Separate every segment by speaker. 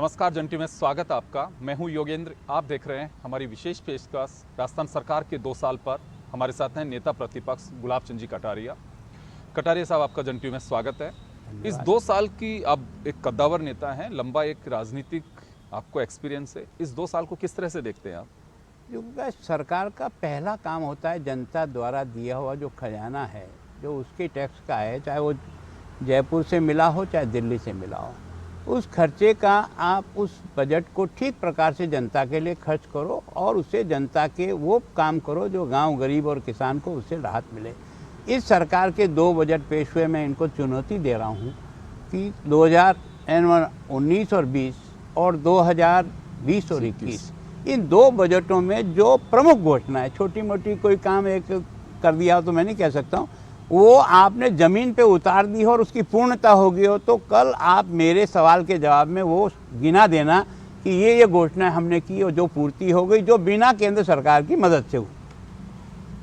Speaker 1: नमस्कार जंटी में स्वागत है आपका। मैं हूं योगेंद्र। आप देख रहे हैं हमारी विशेष पेशकश राजस्थान सरकार के 2 साल पर। हमारे साथ हैं नेता प्रतिपक्ष गुलाब चंद जी कटारिया। कटारिया साहब, आपका जंटी में स्वागत है। इस 2 साल की आप एक कद्दावर नेता हैं, लंबा एक राजनीतिक आपको एक्सपीरियंस है। इस 2 साल को किस तरह से देखते हैं आप?
Speaker 2: क्योंकि सरकार का पहला काम होता है जनता द्वारा दिया हुआ जो खजाना है, जो उसके टैक्स का है, चाहे वो जयपुर से मिला हो चाहे दिल्ली से मिला हो, उस खर्चे का आप उस बजट को ठीक प्रकार से जनता के लिए खर्च करो और उससे जनता के वो काम करो जो गांव गरीब और किसान को उससे राहत मिले। इस सरकार के 2 बजट पेश हुए, मैं इनको चुनौती दे रहा हूँ कि 2019 और 20 और 2020 और 21 इन 2 बजटों में जो प्रमुख घोषणा है, छोटी मोटी कोई काम एक कर दिया हो तो मैं नहीं कह सकता हूँ, वो आपने ज़मीन पे उतार दी हो और उसकी पूर्णता हो गई हो, तो कल आप मेरे सवाल के जवाब में वो गिना देना कि ये घोषणा हमने की और जो पूर्ति हो गई, जो बिना केंद्र सरकार की मदद से हुई,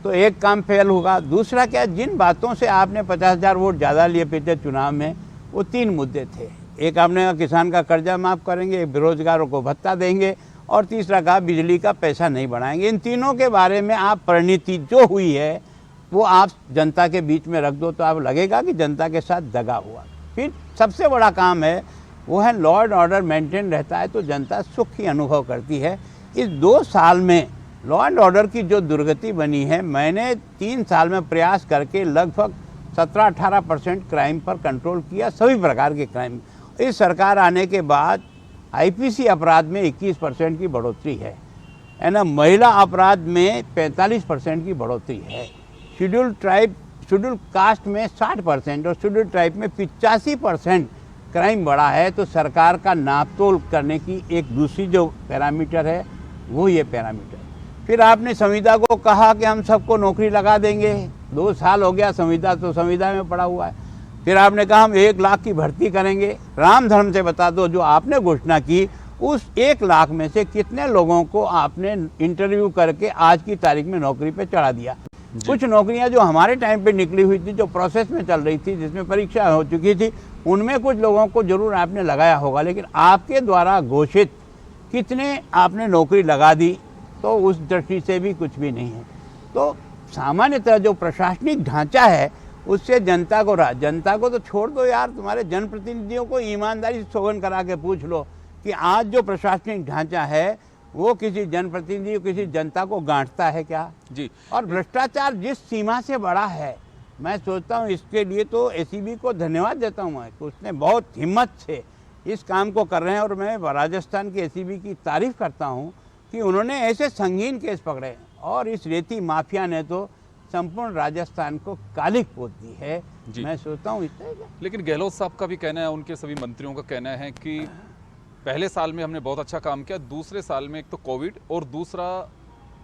Speaker 2: तो एक काम फेल होगा। दूसरा क्या, जिन बातों से आपने 50,000 वोट ज़्यादा लिए पिछले चुनाव में, वो 3 मुद्दे थे। एक आपने कहा किसान का कर्जा माफ़ करेंगे, बेरोजगारों को भत्ता देंगे, और तीसरा कहा बिजली का पैसा नहीं बढ़ाएंगे। इन तीनों के बारे में आप परिणति जो हुई है वो आप जनता के बीच में रख दो तो आप लगेगा कि जनता के साथ दगा हुआ। फिर सबसे बड़ा काम है वो है लॉ एंड ऑर्डर मेंटेन रहता है तो जनता सुख ही अनुभव करती है। इस 2 साल में लॉ एंड ऑर्डर की जो दुर्गति बनी है, मैंने 3 साल में प्रयास करके लगभग 17-18% क्राइम पर कंट्रोल किया, सभी प्रकार के क्राइम। इस सरकार आने के बाद आईपीसी अपराध में 21% की बढ़ोतरी है ना, महिला अपराध में 45% की बढ़ोतरी है, शेड्यूल कास्ट में 60% और शेड्यूल ट्राइब में 85% क्राइम बढ़ा है। तो सरकार का नापतोल करने की एक दूसरी जो पैरामीटर है वो ये पैरामीटर। फिर आपने संविदा को कहा कि हम सबको नौकरी लगा देंगे, 2 साल हो गया, संविदा में पड़ा हुआ है। फिर आपने कहा हम 1 लाख की भर्ती करेंगे। राम धर्म से बता दो, जो आपने घोषणा की उस 1 लाख में से कितने लोगों को आपने इंटरव्यू करके आज की तारीख में नौकरी पे चढ़ा दिया। कुछ नौकरियां जो हमारे टाइम पे निकली हुई थी, जो प्रोसेस में चल रही थी, जिसमें परीक्षा हो चुकी थी, उनमें कुछ लोगों को जरूर आपने लगाया होगा, लेकिन आपके द्वारा घोषित कितने आपने नौकरी लगा दी, तो उस दृष्टि से भी कुछ भी नहीं है। तो सामान्यतः जो प्रशासनिक ढांचा है उससे जनता को तो छोड़ दो यार, तुम्हारे जनप्रतिनिधियों को ईमानदारी से सौगंध करा के पूछ लो कि आज जो प्रशासनिक ढांचा है वो किसी जनप्रतिनिधि, किसी जनता को गांठता है क्या
Speaker 1: जी।
Speaker 2: और भ्रष्टाचार जिस सीमा से बढ़ा है, मैं सोचता हूँ इसके लिए तो एसीबी को धन्यवाद देता हूँ मैं कि उसने बहुत हिम्मत से इस काम को कर रहे हैं। और मैं राजस्थान के एसीबी की तारीफ करता हूँ कि उन्होंने ऐसे संगीन केस पकड़े और इस रेती माफिया ने तो संपूर्ण राजस्थान को कालिक पोत दी है। मैं सोचता हूँ इतना।
Speaker 1: लेकिन गहलोत साहब का भी कहना है, उनके सभी मंत्रियों का कहना है कि पहले साल में हमने बहुत अच्छा काम किया, दूसरे साल में एक तो कोविड और दूसरा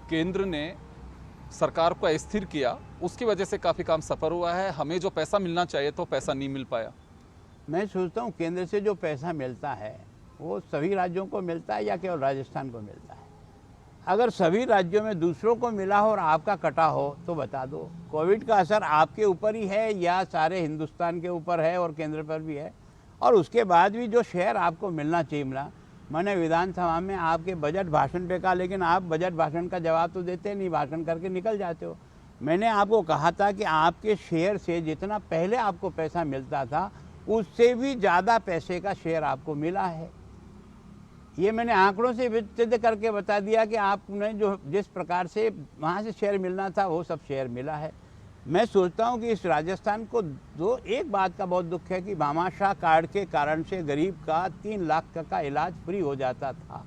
Speaker 1: केंद्र ने सरकार को अस्थिर किया, उसकी वजह से काफ़ी काम सफर हुआ है। हमें जो पैसा मिलना चाहिए तो पैसा नहीं मिल पाया।
Speaker 2: मैं सोचता हूँ केंद्र से जो पैसा मिलता है वो सभी राज्यों को मिलता है या केवल राजस्थान को मिलता है? अगर सभी राज्यों में दूसरों को मिला हो और आपका कटा हो तो बता दो। कोविड का असर आपके ऊपर ही है या सारे हिंदुस्तान के ऊपर है और केंद्र पर भी है? और उसके बाद भी जो शेयर आपको मिलना चाहिए मिला। मैंने विधानसभा में आपके बजट भाषण पे कहा, लेकिन आप बजट भाषण का जवाब तो देते नहीं, भाषण करके निकल जाते हो। मैंने आपको कहा था कि आपके शेयर से जितना पहले आपको पैसा मिलता था उससे भी ज़्यादा पैसे का शेयर आपको मिला है। ये मैंने आंकड़ों से सिद्ध करके बता दिया कि आपने जो जिस प्रकार से वहाँ से शेयर मिलना था वो सब शेयर मिला है। मैं सोचता हूँ कि इस राजस्थान को एक बात का बहुत दुख है कि भामाशाह कार्ड के कारण से गरीब का 3 लाख का इलाज फ्री हो जाता था।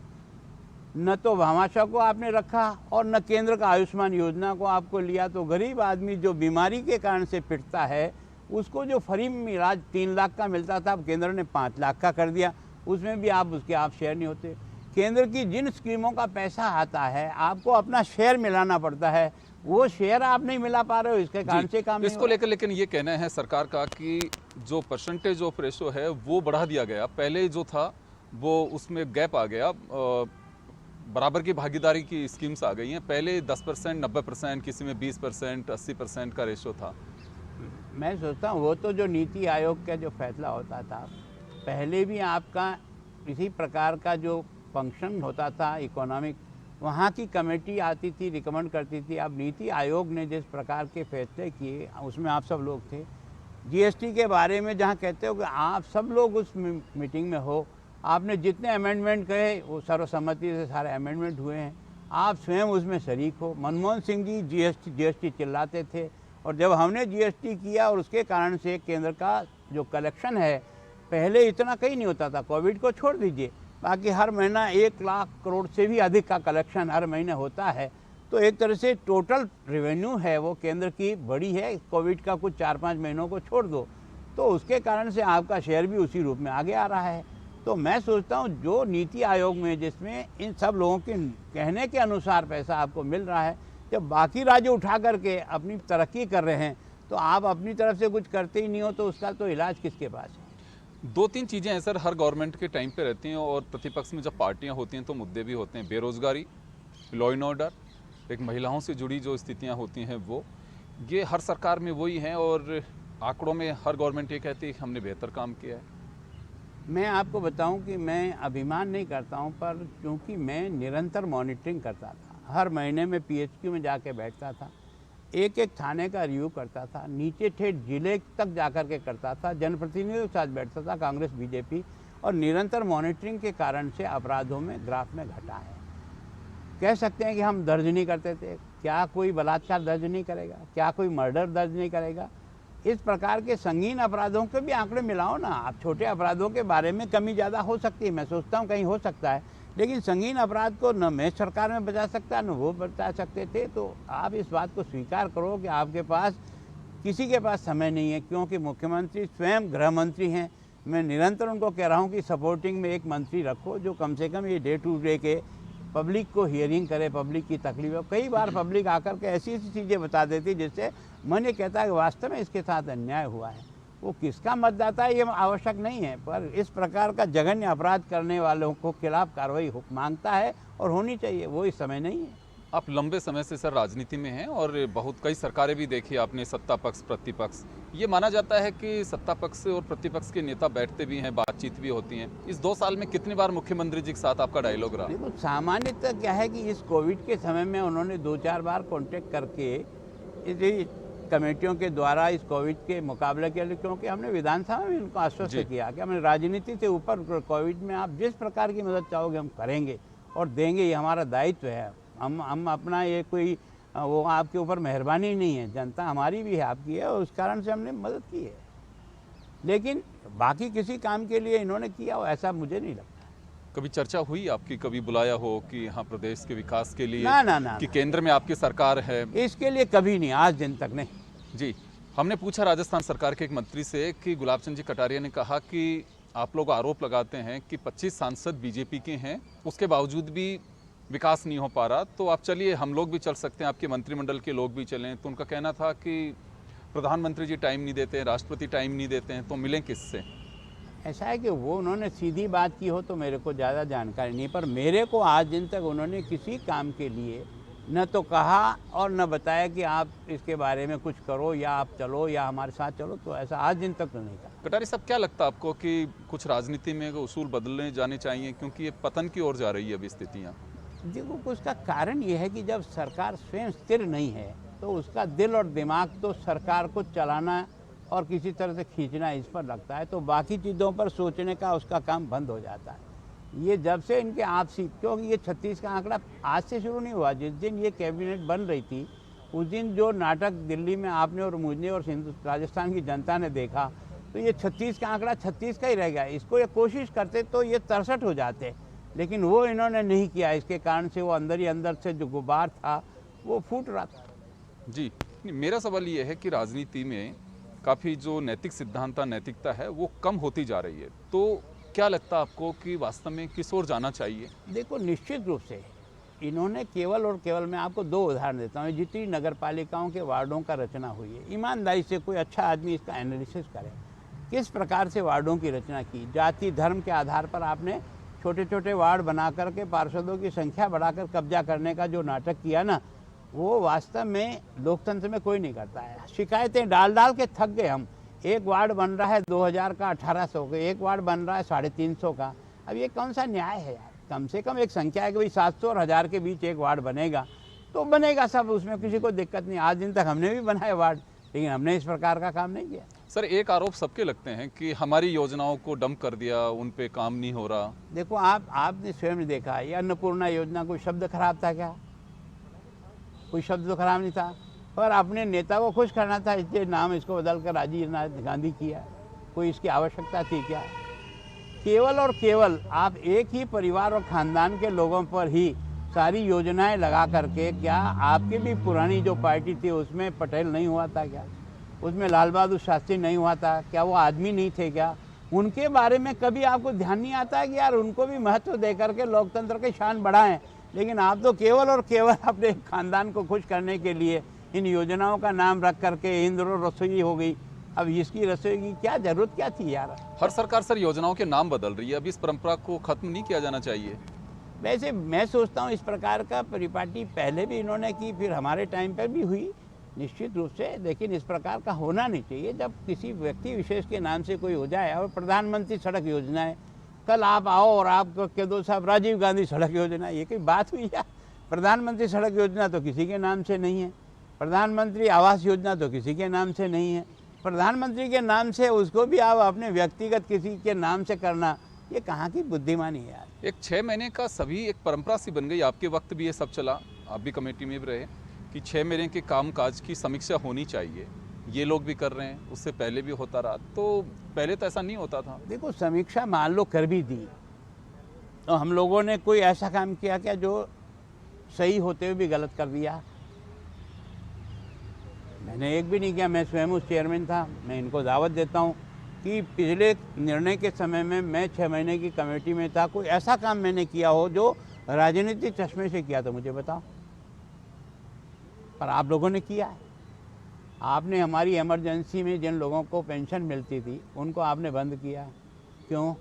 Speaker 2: न तो भामाशाह को आपने रखा और न केंद्र का आयुष्मान योजना को आपको लिया। तो गरीब आदमी जो बीमारी के कारण से पिटता है उसको जो फ्री में इलाज 3 लाख का मिलता था, अब केंद्र ने 5 लाख का कर दिया, उसमें भी आप शेयर नहीं होते। केंद्र की जिन स्कीमों का पैसा आता है आपको अपना शेयर मिलाना पड़ता है, वो शेयर आप नहीं मिला पा रहे हो, इसके कारण से काम
Speaker 1: इसको लेकर लेकिन ये कहना है सरकार का कि जो परसेंटेज ऑफ रेशो है वो बढ़ा दिया गया। पहले जो था वो उसमें गैप आ गया, बराबर की भागीदारी की स्कीम्स आ गई हैं। पहले 10%, 90%, किसी में 20%, 80% का रेशो था।
Speaker 2: मैं सोचता हूँ वो तो जो नीति आयोग का जो फैसला होता था, पहले भी आपका इसी प्रकार का जो फंक्शन होता था इकोनॉमिक, वहाँ की कमेटी आती थी, रिकमेंड करती थी। अब नीति आयोग ने जिस प्रकार के फैसले किए उसमें आप सब लोग थे। जीएसटी के बारे में जहाँ कहते हो कि आप सब लोग उस मीटिंग में हो, आपने जितने अमेंडमेंट कहे वो सर्वसम्मति से सारे अमेंडमेंट हुए हैं, आप स्वयं उसमें शरीक हो। मनमोहन सिंह जी जीएसटी चिल्लाते थे, और जब हमने जीएसटी किया और उसके कारण से केंद्र का जो कलेक्शन है, पहले इतना कहीं नहीं होता था, कोविड को छोड़ दीजिए, बाकी हर महीना 1 लाख करोड़ से भी अधिक का कलेक्शन हर महीने होता है। तो एक तरह से टोटल रेवेन्यू है वो केंद्र की बड़ी है, कोविड का कुछ 4-5 महीनों को छोड़ दो, तो उसके कारण से आपका शेयर भी उसी रूप में आगे आ रहा है। तो मैं सोचता हूँ जो नीति आयोग में जिसमें इन सब लोगों के कहने के अनुसार पैसा आपको मिल रहा है, जब बाकी राज्य उठा करके अपनी तरक्की कर रहे हैं तो आप अपनी तरफ से कुछ करते ही नहीं हो, तो उसका तो इलाज किसके पास है?
Speaker 1: 2-3 चीज़ें हैं सर, हर गवर्नमेंट के टाइम पे रहती हैं, और प्रतिपक्ष में जब पार्टियां होती हैं तो मुद्दे भी होते हैं। बेरोजगारी, लॉ एंड ऑर्डर, एक महिलाओं से जुड़ी जो स्थितियां होती हैं वो, ये हर सरकार में वही हैं, और आंकड़ों में हर गवर्नमेंट ये कहती है कि हमने बेहतर काम किया है।
Speaker 2: मैं आपको बताऊं कि मैं अभिमान नहीं करता हूं, पर क्योंकि मैं निरंतर मॉनिटरिंग करता था, हर महीने में पीएचक्यू में जाके बैठता था, एक एक थाने का रिव्यू करता था, नीचे ठेठ जिले तक जाकर के करता था, जनप्रतिनिधियों के साथ बैठता था, कांग्रेस बीजेपी, और निरंतर मॉनिटरिंग के कारण से अपराधों में ग्राफ में घटा है। कह सकते हैं कि हम दर्ज नहीं करते थे, क्या कोई बलात्कार दर्ज नहीं करेगा, क्या कोई मर्डर दर्ज नहीं करेगा? इस प्रकार के संगीन अपराधों के भी आंकड़े मिलाओ ना। आप छोटे अपराधों के बारे में कमी ज़्यादा हो सकती है, मैं सोचता हूँ कहीं हो सकता है, लेकिन संगीन अपराध को न मैं सरकार में बचा सकता न वो बचा सकते थे। तो आप इस बात को स्वीकार करो कि आपके पास किसी के पास समय नहीं है, क्योंकि मुख्यमंत्री स्वयं गृह मंत्री हैं। मैं निरंतर उनको कह रहा हूँ कि सपोर्टिंग में एक मंत्री रखो जो कम से कम ये डे टू डे के पब्लिक को हियरिंग करे, पब्लिक की तकलीफ। कई बार पब्लिक आकर के ऐसी ऐसी चीज़ें बता देती जिससे मन ये कहता है कि वास्तव में इसके साथ अन्याय हुआ है। वो किसका मतदाता है ये आवश्यक नहीं है, पर इस प्रकार का जघन्य अपराध करने वालों को खिलाफ कार्रवाई मांगता है और होनी चाहिए, वो इस समय नहीं है।
Speaker 1: आप लंबे समय से सर राजनीति में हैं, और बहुत कई सरकारें भी देखी आपने, सत्ता पक्ष प्रतिपक्ष। ये माना जाता है कि सत्ता पक्ष और प्रतिपक्ष के नेता बैठते भी हैं, बातचीत भी होती हैं। इस 2 साल में कितनी बार मुख्यमंत्री जी के साथ आपका डायलॉग रहा?
Speaker 2: देखो, सामान्यतः क्या है कि इस कोविड के समय में उन्होंने 2-4 बार कॉन्टेक्ट करके इस कमेटियों के द्वारा इस कोविड के मुकाबले के लिए, क्योंकि हमने विधानसभा में उनको आश्वस्त किया कि हमने राजनीति से ऊपर कोविड में आप जिस प्रकार की मदद चाहोगे हम करेंगे और देंगे, ये हमारा दायित्व है। हम अपना ये कोई वो आपके ऊपर मेहरबानी नहीं है, जनता हमारी भी है, आपकी है, और उस कारण से हमने मदद की है। लेकिन बाकी किसी काम के लिए इन्होंने किया हो ऐसा मुझे नहीं लगता।
Speaker 1: कभी चर्चा हुई आपकी, कभी बुलाया हो कि हाँ प्रदेश के विकास के लिए
Speaker 2: ना
Speaker 1: कि केंद्र में आपकी सरकार है?
Speaker 2: इसके लिए कभी नहीं, आज दिन तक नहीं।
Speaker 1: जी, हमने पूछा राजस्थान सरकार के एक मंत्री से कि गुलाब चंद जी कटारिया ने कहा कि आप लोग आरोप लगाते हैं कि 25 सांसद बीजेपी के हैं, उसके बावजूद भी विकास नहीं हो पा रहा, तो आप चलिए हम लोग भी चल सकते हैं, आपके मंत्रिमंडल के लोग भी चलें। तो उनका कहना था कि प्रधानमंत्री जी टाइम नहीं देते हैं, राष्ट्रपति टाइम नहीं देते हैं, तो मिलें किससे?
Speaker 2: ऐसा है कि वो उन्होंने सीधी बात की हो तो मेरे को ज़्यादा जानकारी नहीं, पर मेरे को आज दिन तक उन्होंने किसी काम के लिए न तो कहा और न बताया कि आप इसके बारे में कुछ करो या आप चलो या हमारे साथ चलो, तो ऐसा आज दिन तक तो नहीं कहा।
Speaker 1: कटारिया साहब, क्या लगता है आपको कि कुछ राजनीति में उसूल बदलने जाने चाहिए, क्योंकि ये पतन की ओर जा रही है अभी स्थितियाँ?
Speaker 2: देखो, उसका कारण ये है कि जब सरकार स्वयं स्थिर नहीं है तो उसका दिल और दिमाग तो सरकार को चलाना और किसी तरह से खींचना इस पर लगता है, तो बाकी चीज़ों पर सोचने का उसका काम बंद हो जाता है। ये जब से इनके आपसी, क्योंकि ये 36 का आंकड़ा आज से शुरू नहीं हुआ, जिस दिन ये कैबिनेट बन रही थी उस दिन जो नाटक दिल्ली में आपने और मुझे और राजस्थान की जनता ने देखा, तो ये 36 का आंकड़ा 36 का ही रह गया। इसको ये कोशिश करते तो ये 63 हो जाते, लेकिन वो इन्होंने नहीं किया। इसके कारण से वो अंदर ही अंदर से जो गुबार था वो फूट रहा था।
Speaker 1: जी, मेरा सवाल ये है कि राजनीति में काफ़ी जो नैतिक सिद्धांत, नैतिकता है वो कम होती जा रही है, तो क्या लगता है आपको कि वास्तव में किस ओर जाना चाहिए?
Speaker 2: देखो, निश्चित रूप से इन्होंने केवल और केवल, मैं आपको 2 उदाहरण देता हूँ, जितनी नगर पालिकाओं के वार्डों का रचना हुई है, ईमानदारी से कोई अच्छा आदमी इसका एनालिसिस करे, किस प्रकार से वार्डों की रचना की। जाति धर्म के आधार पर आपने छोटे छोटे वार्ड बना करके पार्षदों की संख्या बढ़ाकर कब्जा करने का जो नाटक किया ना, वो वास्तव में लोकतंत्र में कोई नहीं करता है। शिकायतें डाल डाल के थक गए हम। एक वार्ड बन रहा है 2000 का 1800 का, एक वार्ड बन रहा है 350 का। अब ये कौन सा न्याय है यार? कम से कम एक संख्या है कि भाई 700 और 1000 के बीच एक वार्ड बनेगा तो बनेगा सब, उसमें किसी को दिक्कत नहीं। आज दिन तक हमने भी बनाए वार्ड, लेकिन हमने इस प्रकार का काम नहीं किया।
Speaker 1: सर एक आरोप सबके लगते हैं कि हमारी योजनाओं को डंप कर दिया, उन पे काम नहीं हो रहा।
Speaker 2: देखो आपने स्वयं देखा, ये अन्नपूर्णा योजना कोई शब्द खराब था क्या? कोई शब्द तो खराब नहीं था, पर अपने नेता को खुश करना था इसलिए नाम इसको बदल कर राजीव गांधी किया। कोई इसकी आवश्यकता थी क्या? केवल और केवल आप एक ही परिवार और खानदान के लोगों पर ही सारी योजनाएं लगा करके, क्या आपकी भी पुरानी जो पार्टी थी उसमें पटेल नहीं हुआ था क्या? उसमें लाल बहादुर शास्त्री नहीं हुआ था क्या? वो आदमी नहीं थे क्या? उनके बारे में कभी आपको ध्यान नहीं आता कि यार उनको भी महत्व दे करके लोकतंत्र की शान बढ़ाएं? लेकिन आप तो केवल और केवल अपने खानदान को खुश करने के लिए इन योजनाओं का नाम रख करके इंद्र रसोई हो गई। अब इसकी रसोई की क्या जरूरत क्या थी यार?
Speaker 1: हर सरकार सर योजनाओं के नाम बदल रही है, अब इस परंपरा को खत्म नहीं किया जाना चाहिए।
Speaker 2: वैसे मैं सोचता हूँ इस प्रकार का परिपाटी पहले भी इन्होंने की, फिर हमारे टाइम पर भी हुई निश्चित रूप से, लेकिन इस प्रकार का होना नहीं चाहिए। जब किसी व्यक्ति विशेष के नाम से कोई हो जाए, और प्रधानमंत्री सड़क योजना है, कल आप आओ और आप कह दो साहब राजीव गांधी सड़क योजना, ये कोई बात हुई यार? प्रधानमंत्री सड़क योजना तो किसी के नाम से नहीं है, प्रधानमंत्री आवास योजना तो किसी के नाम से नहीं है। प्रधानमंत्री के नाम से उसको भी आप अपने व्यक्तिगत किसी के नाम से करना, ये कहाँ की बुद्धिमानी है यार?
Speaker 1: एक 6 महीने का सभी एक परंपरा सी बन गई, आपके वक्त भी ये सब चला, आप भी कमेटी में भी रहे कि 6 महीने के कामकाज की समीक्षा होनी चाहिए। ये लोग भी कर रहे हैं, उससे पहले भी होता रहा, तो पहले तो ऐसा नहीं होता था।
Speaker 2: देखो समीक्षा मान लो कर भी दी, तो हम लोगों ने कोई ऐसा काम किया क्या जो सही होते हुए भी गलत कर दिया? मैंने एक भी नहीं किया। मैं स्वयं उस चेयरमैन था। मैं इनको दावत देता हूँ कि पिछले निर्णय के समय में मैं 6 महीने की कमेटी में था, कोई ऐसा काम मैंने किया हो जो राजनीतिक चश्मे से किया तो मुझे बताओ। पर आप लोगों ने किया है। आपने हमारी इमरजेंसी में जिन लोगों को पेंशन मिलती थी उनको आपने बंद किया। क्यों?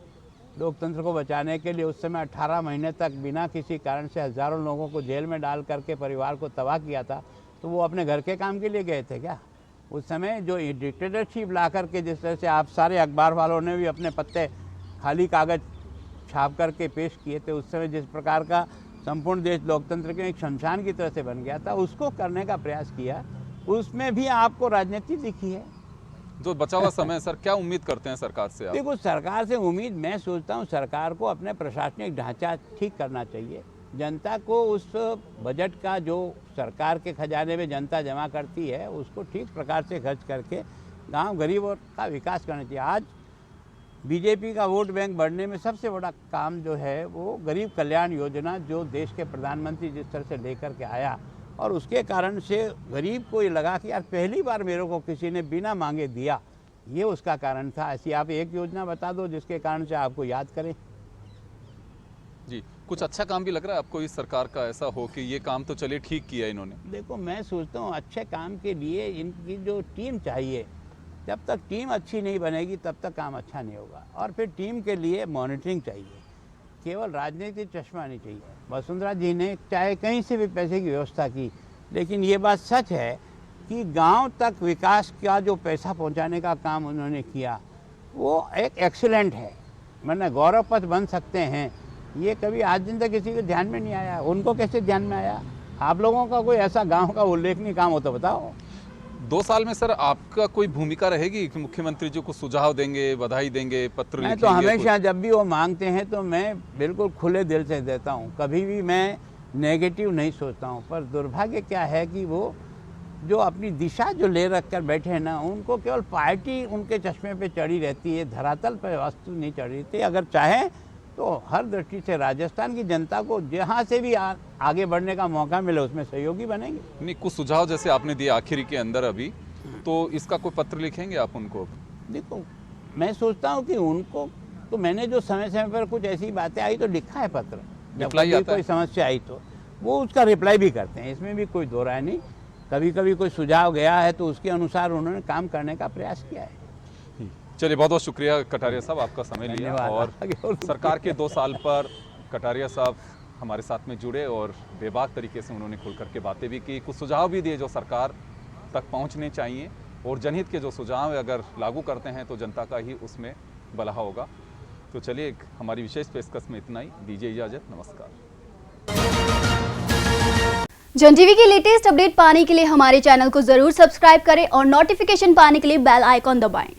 Speaker 2: लोकतंत्र को बचाने के लिए। उस समय 18 महीने तक बिना किसी कारण से हज़ारों लोगों को जेल में डाल करके परिवार को तबाह किया था, तो वो अपने घर के काम के लिए गए थे क्या? उस समय जो डिक्टेटरशिप ला करके, जिस तरह से आप सारे अखबार वालों ने भी अपने पत्ते खाली कागज़ छाप करके पेश किए थे, उस समय जिस प्रकार का संपूर्ण देश लोकतंत्र के एक शमशान की तरह से बन गया था, उसको करने का प्रयास किया। उसमें भी आपको राजनीति दिखी है।
Speaker 1: जो बचा हुआ समय सर, क्या उम्मीद करते हैं सरकार से आप?
Speaker 2: देखो सरकार से उम्मीद, मैं सोचता हूँ सरकार को अपने प्रशासनिक ढांचा ठीक करना चाहिए। जनता को उस बजट का जो सरकार के खजाने में जनता जमा करती है उसको ठीक प्रकार से खर्च करके गांव गरीब और का विकास करना चाहिए। आज बीजेपी का वोट बैंक बढ़ने में सबसे बड़ा काम जो है वो गरीब कल्याण योजना, जो देश के प्रधानमंत्री जिस तरह से लेकर के आया, और उसके कारण से गरीब को ये लगा कि यार पहली बार मेरे को किसी ने बिना मांगे दिया, ये उसका कारण था। ऐसी आप एक योजना बता दो जिसके कारण से आपको याद करें।
Speaker 1: जी, कुछ अच्छा काम भी लग रहा है आपको इस सरकार का, ऐसा हो कि ये काम तो चलिए ठीक किया इन्होंने?
Speaker 2: देखो मैं सोचता हूँ अच्छे काम के लिए इनकी जो टीम चाहिए, जब तक टीम अच्छी नहीं बनेगी तब तक काम अच्छा नहीं होगा। और फिर टीम के लिए मॉनिटरिंग चाहिए, केवल राजनीतिक चश्मा नहीं चाहिए। वसुंधरा जी ने चाहे कहीं से भी पैसे की व्यवस्था की, लेकिन ये बात सच है कि गांव तक विकास का जो पैसा पहुंचाने का काम उन्होंने किया वो एक एक्सीलेंट है। मैंने गौरव पथ बन सकते हैं, ये कभी आज दिन तक किसी के ध्यान में नहीं आया। उनको कैसे ध्यान में आया? आप लोगों का कोई ऐसा गांव का उल्लेखनीय काम हो तो बताओ।
Speaker 1: 2 साल में सर आपका कोई भूमिका रहेगी कि मुख्यमंत्री जी को सुझाव देंगे, बधाई देंगे, पत्र
Speaker 2: मैं
Speaker 1: लिखेंगे?
Speaker 2: तो हमेशा जब भी वो मांगते हैं तो मैं बिल्कुल खुले दिल से देता हूँ, कभी भी मैं नेगेटिव नहीं सोचता हूँ। पर दुर्भाग्य क्या है कि वो जो अपनी दिशा जो ले रख कर बैठे हैं ना, उनको केवल पार्टी उनके चश्मे पे चढ़ी रहती है, धरातल पर वास्तु नहीं चढ़ रही थी। अगर चाहे तो हर दृष्टि से राजस्थान की जनता को जहाँ से भी आगे बढ़ने का मौका मिले उसमें सहयोगी बनेंगे।
Speaker 1: नहीं, कुछ सुझाव जैसे आपने दिए आखिरी के अंदर अभी, तो इसका कोई पत्र लिखेंगे आप उनको?
Speaker 2: देखो मैं सोचता हूँ कि उनको तो मैंने जो समय समय पर कुछ ऐसी बातें आई तो लिखा है पत्र, जब
Speaker 1: रिप्लाई
Speaker 2: कभी
Speaker 1: आता है?
Speaker 2: कोई समस्या आई तो वो उसका रिप्लाई भी करते हैं, इसमें भी कोई दो राय नहीं। कभी कभी कोई सुझाव गया है तो उसके अनुसार उन्होंने काम करने का प्रयास किया है।
Speaker 1: चलिए, बहुत बहुत शुक्रिया कटारिया साहब, आपका समय लिया।
Speaker 2: धन्यवाद।
Speaker 1: और
Speaker 2: और
Speaker 1: सरकार के 2 साल पर कटारिया साहब हमारे साथ में जुड़े और बेबाक तरीके से उन्होंने खुल करके बातें भी की, कुछ सुझाव भी दिए जो सरकार तक पहुंचने चाहिए, और जनहित के जो सुझाव अगर लागू करते हैं तो जनता का ही उसमें भला होगा। तो चलिए हमारी विशेष पेशकश में इतना ही, दीजिए इजाज़त, नमस्कार।
Speaker 3: जन टीवी की लेटेस्ट अपडेट पाने के लिए हमारे चैनल को जरूर सब्सक्राइब करें और नोटिफिकेशन पाने के लिए बेल आइकॉन दबाएं।